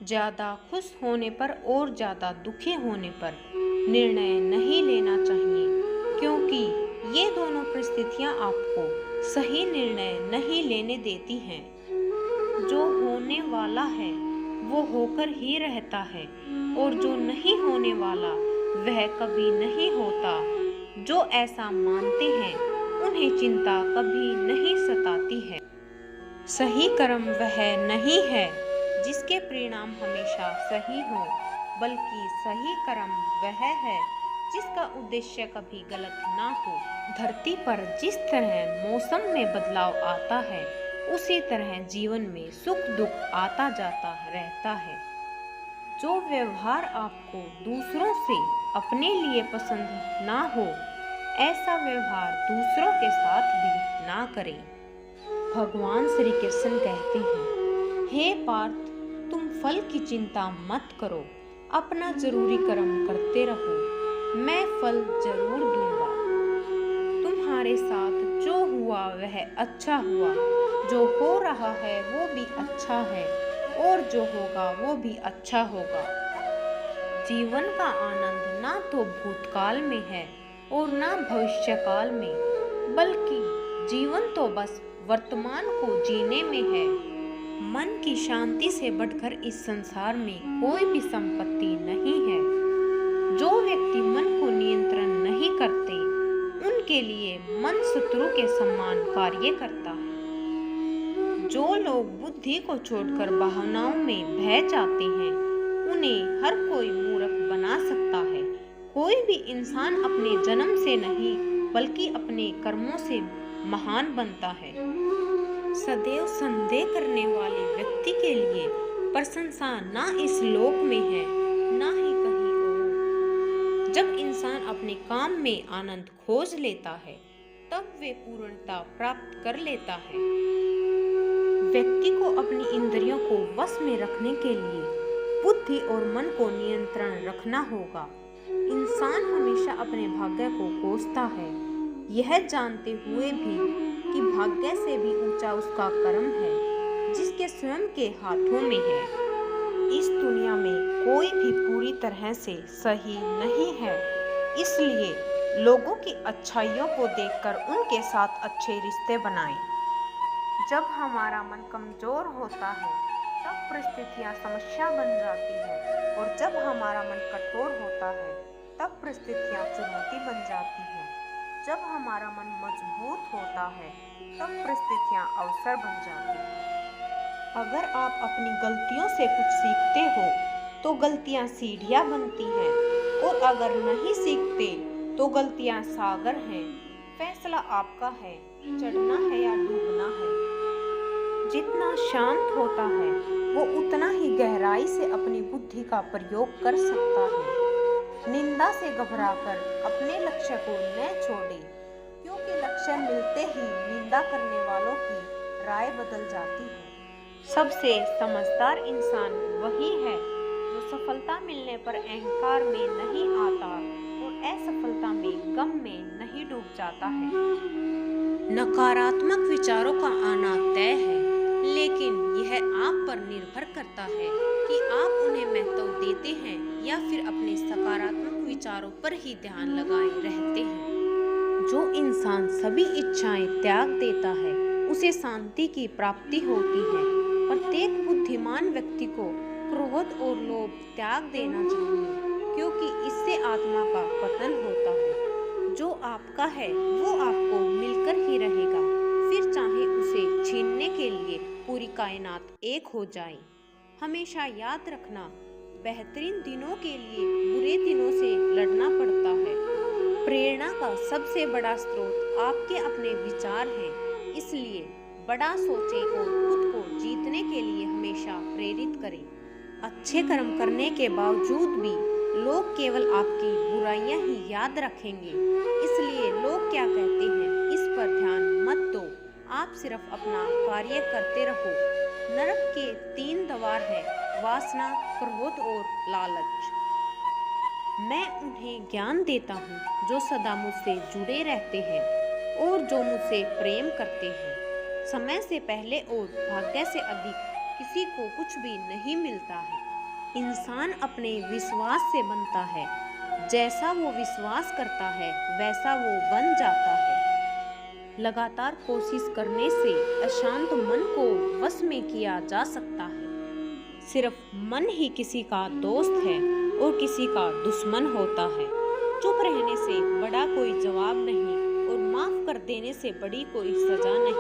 ज़्यादा खुश होने पर और ज़्यादा दुखी होने पर निर्णय नहीं लेना चाहिए, क्योंकि ये दोनों परिस्थितियाँ आपको सही निर्णय नहीं लेने देती हैं। जो होने वाला है वो होकर ही रहता है, और जो नहीं होने वाला वह कभी नहीं होता। जो ऐसा मानते हैं उन्हें चिंता कभी नहीं सताती है। सही कर्म वह नहीं है जिसके परिणाम हमेशा सही हो, बल्कि सही कर्म वह है जिसका उद्देश्य कभी गलत ना हो। धरती पर जिस तरह मौसम में बदलाव आता है, उसी तरह जीवन में सुख दुख आता जाता रहता है। जो व्यवहार आपको दूसरों से अपने लिए पसंद ना हो, ऐसा व्यवहार दूसरों के साथ भी ना करें। भगवान श्री कृष्ण कहते हैं, हे पार्थ, तुम फल की चिंता मत करो, अपना जरूरी कर्म करते रहो, मैं फल जरूर दूंगा। तुम्हारे साथ जो हुआ वह अच्छा हुआ, जो हो रहा है वो भी अच्छा है, और जो होगा वो भी अच्छा होगा। जीवन का आनंद ना तो भूतकाल में है और ना भविष्यकाल में, बल्कि जीवन तो बस वर्तमान को जीने में है। मन की शांति से बढ़कर इस संसार में कोई भी संपत्ति नहीं है। जो व्यक्ति मन को नियंत्रण नहीं करते, उनके लिए मन शत्रु के समान कार्य करता है। जो लोग बुद्धि को छोड़कर भावनाओं में बह जाते हैं, उन्हें हर कोई मूर्ख बना सकता है। कोई भी इंसान अपने जन्म से नहीं, बल्कि अपने कर्मों से महान बनता है। सदैव संदेह करने वाले व्यक्ति के लिए प्रशंसा ना इस लोक में है, ना ही कहीं और। जब इंसान अपने काम में आनंद खोज लेता है, तब वे पूर्णता प्राप्त कर लेता है। व्यक्ति को अपनी इंद्रियों को वश में रखने के लिए बुद्धि और मन को नियंत्रण रखना होगा। इंसान हमेशा अपने भाग्य को कोसता है, यह जानते हुए भी कि भाग्य से भी ऊंचा उसका कर्म है, जिसके स्वयं के हाथों में है। इस दुनिया में कोई भी पूरी तरह से सही नहीं है, इसलिए लोगों की अच्छाइयों को देखकर उनके साथ अच्छे रिश्ते बनाएं। जब हमारा मन कमजोर होता है, तब परिस्थितियां समस्या बन जाती है, और जब हमारा मन कठोर होता है, तब परिस्थितियां चुनौती बन जाती हैं। जब हमारा मन मजबूत होता है, तब परिस्थितियां अवसर बन जाती हैं। अगर आप अपनी गलतियों से कुछ सीखते हो, तो गलतियां सीढ़ियां बनती हैं, और अगर नहीं सीखते तो गलतियां सागर हैं। फैसला आपका है, चढ़ना है या डूबना है। जितना शांत होता है, वो उतना ही गहराई से अपनी बुद्धि का प्रयोग कर सकता है। निंदा से घबराकर अपने लक्ष्य को न छोड़े, क्योंकि लक्ष्य मिलते ही निंदा करने वालों की राय बदल जाती है। सबसे समझदार इंसान वही है जो सफलता मिलने पर अहंकार में नहीं आता और असफलता में गम में नहीं डूब जाता है। नकारात्मक विचारों का आना तय है, लेकिन यह आप पर निर्भर करता है कि आप उन्हें महत्व देते हैं या फिर अपने सकारात्मक विचारों पर ही ध्यान लगाए रहते हैं। जो इंसान सभी इच्छाएं त्याग देता है, उसे शांति की प्राप्ति होती है। प्रत्येक बुद्धिमान व्यक्ति को क्रोध और लोभ त्याग देना चाहिए, क्योंकि इससे आत्मा का पतन होता है। जो आपका है वो आपको मिलकर ही रहेगा, फिर चाहे उसे छीनने के लिए पूरी कायनात एक हो जाए। हमेशा याद रखना, बेहतरीन दिनों के लिए बुरे दिनों से लड़ना पड़ता है। प्रेरणा का सबसे बड़ा स्रोत आपके अपने विचार हैं, इसलिए बड़ा सोचें और खुद को जीतने के लिए हमेशा प्रेरित करें। अच्छे कर्म करने के बावजूद भी लोग केवल आपकी बुराइयां ही याद रखेंगे, इसलिए लोग क्या कहते हैं इस पर ध्यान मत दो। आप सिर्फ अपना कार्य करते रहो। नरक के 3 द्वार हैं, वासना, क्रोध और लालच। मैं उन्हें ज्ञान देता हूँ जो सदा मुझसे जुड़े रहते हैं और जो मुझसे प्रेम करते हैं। समय से पहले और भाग्य से अधिक किसी को कुछ भी नहीं मिलता है। इंसान अपने विश्वास से बनता है। जैसा वो विश्वास करता है वैसा वो बन जाता है। लगातार कोशिश करने से अशांत मन को वश में किया जा सकता है। सिर्फ मन ही किसी का दोस्त है और किसी का दुश्मन होता है। चुप रहने से बड़ा कोई जवाब नहीं और माफ कर देने से बड़ी कोई सजा नहीं।